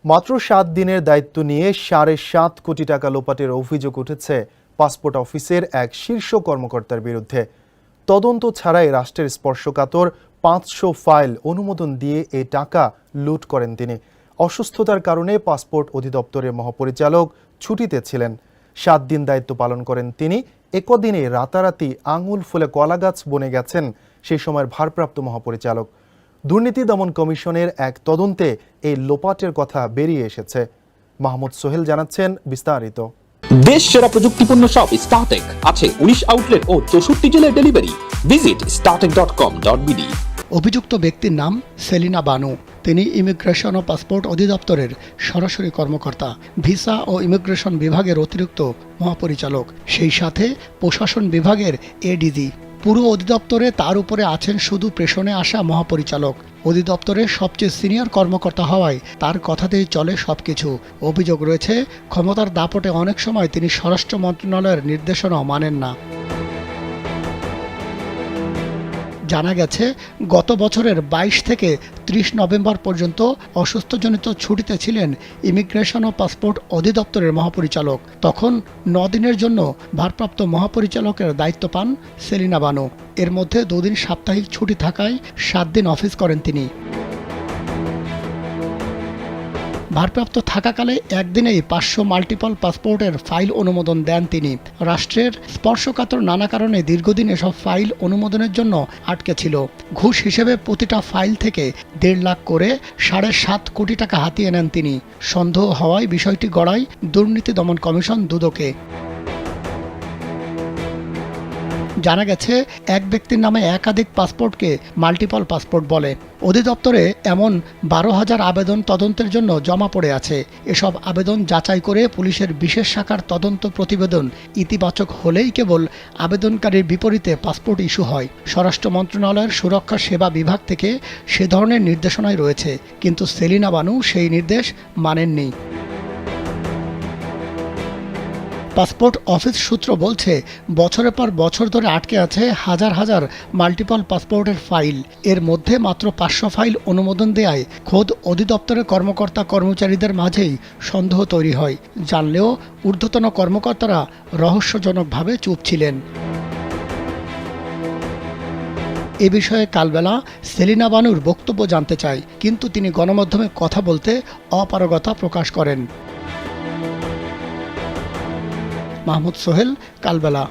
মাত্র ৭ দিনের দায়িত্ব নিয়ে ৭.৫ কোটি টাকা লোপাটের অভিযোগ উঠেছে পাসপোর্ট অফিসের এক শীর্ষ কর্মকর্তার বিরুদ্ধে। তদন্ত ছাড়াই রাষ্ট্রের স্পর্শকাতর ৫০০ ফাইল অনুমোদন দিয়ে এই টাকা লুট করেন তিনি। অসুস্থতার কারণে পাসপোর্ট অধিদপ্তরের মহাপরিচালক ছুটিতে ছিলেন। ৭ দিন দায়িত্ব পালন করেন তিনি। একদিনে রাতারাতি আঙুল ফুলে কলাগাছ বনে গেছেন সেই সময়ের ভারপ্রাপ্ত মহাপরিচালক। দুর্নীতি দমন কমিশনের এক তদন্তে এই লোপাটের কথা বেরিয়ে এসেছে। মাহমুদ সোহেল জানাচ্ছেন বিস্তারিত। দেশ সেরা প্রযুক্তিপূর্ণ শপ স্টারটেক আছে ১৯ আউটলেট ও ৬৪ জেলায় ডেলিভারি। Visit startek.com.bd। অভিযুক্ত ব্যক্তির নাম সেলিনা বানু। তিনি ইমিগ্রেশন ও পাসপোর্ট অধিদপ্তরের সরাসরি কর্মকর্তা, ভিসা ও ইমিগ্রেশন বিভাগের অতিরিক্ত মহাপরিচালক, সেই সাথে প্রশাসন বিভাগের এডিজি। পুরো অধিদপ্তরে তার উপরে আছেন শুধু প্রেষণে আসা মহাপরিচালক। অধিদপ্তরের সবচেয়ে সিনিয়র কর্মকর্তা হওয়ায় তার কথাতেই চলে সবকিছু। অভিযোগ রয়েছে, ক্ষমতার দাপটে অনেক সময় তিনি স্বরাষ্ট্র মন্ত্রণালয়ের নির্দেশনাও মানেন না। জানা গেছে, গত বছরের ২২ থেকে ৩০ নভেম্বর পর্যন্ত অসুস্থজনিত ছুটিতে ছিলেন ইমিগ্রেশন ও পাসপোর্ট অধিদপ্তরের মহাপরিচালক। তখন ৯ দিনের জন্য ভারপ্রাপ্ত মহাপরিচালকের দায়িত্ব পান সেলিনা বানু। এর মধ্যে ২ দিন সাপ্তাহিক ছুটি থাকায় ৭ দিন অফিস করেন তিনি। ভারপ্রাপ্ত থাকাকালে একদিনেই ৫০০ মাল্টিপল পাসপোর্টের ফাইল অনুমোদন দেন তিনি। রাষ্ট্রের স্পর্শকাতর নানা কারণে দীর্ঘদিন এসব ফাইল অনুমোদনের জন্য আটকে ছিল। ঘুষ হিসেবে প্রতিটা ফাইল থেকে ১.৫ লাখ করে ৭.৫ কোটি টাকা হাতিয়ে নেন তিনি। সন্দেহ হওয়ায় বিষয়টি গড়ায় দুর্নীতি দমন কমিশন দুদকে। জানা গেছে, এক ব্যক্তির নামে একাধিক পাসপোর্টকে মাল্টিপল পাসপোর্ট বলে। অধিদপ্তরে এমন ১২,০০০ আবেদন তদন্তের জন্য জমা পড়ে আছে। এসব আবেদন যাচাই করে পুলিশের বিশেষ শাখার তদন্ত প্রতিবেদন ইতিবাচক হলেই কেবল আবেদনকারীর বিপরীতে পাসপোর্ট ইস্যু হয়। স্বরাষ্ট্র মন্ত্রণালয়ের সুরক্ষা সেবা বিভাগ থেকে সে ধরনের নির্দেশনাই রয়েছে, কিন্তু সেলিনা বানু সেই নির্দেশ মানেননি। পাসপোর্ট অফিস সূত্র বলছে, বছরের পর বছর ধরে আটকে আছে হাজার হাজার মাল্টিপল পাসপোর্টের ফাইল। এর মধ্যে মাত্র ৫০০ ফাইল অনুমোদন দেয়ায় খোদ অধিদপ্তরের কর্মকর্তা কর্মচারীদের মাঝেই সন্দেহ তৈরি হয়। জানলেও ঊর্ধ্বতন কর্মকর্তারা রহস্যজনকভাবে চুপ ছিলেন। এ বিষয়ে কালবেলা সেলিনা বানুর বক্তব্য জানতে চায়, কিন্তু তিনি গণমাধ্যমে কথা বলতে অপারগতা প্রকাশ করেন। মাহমুদ সোহেল, কালবেলা।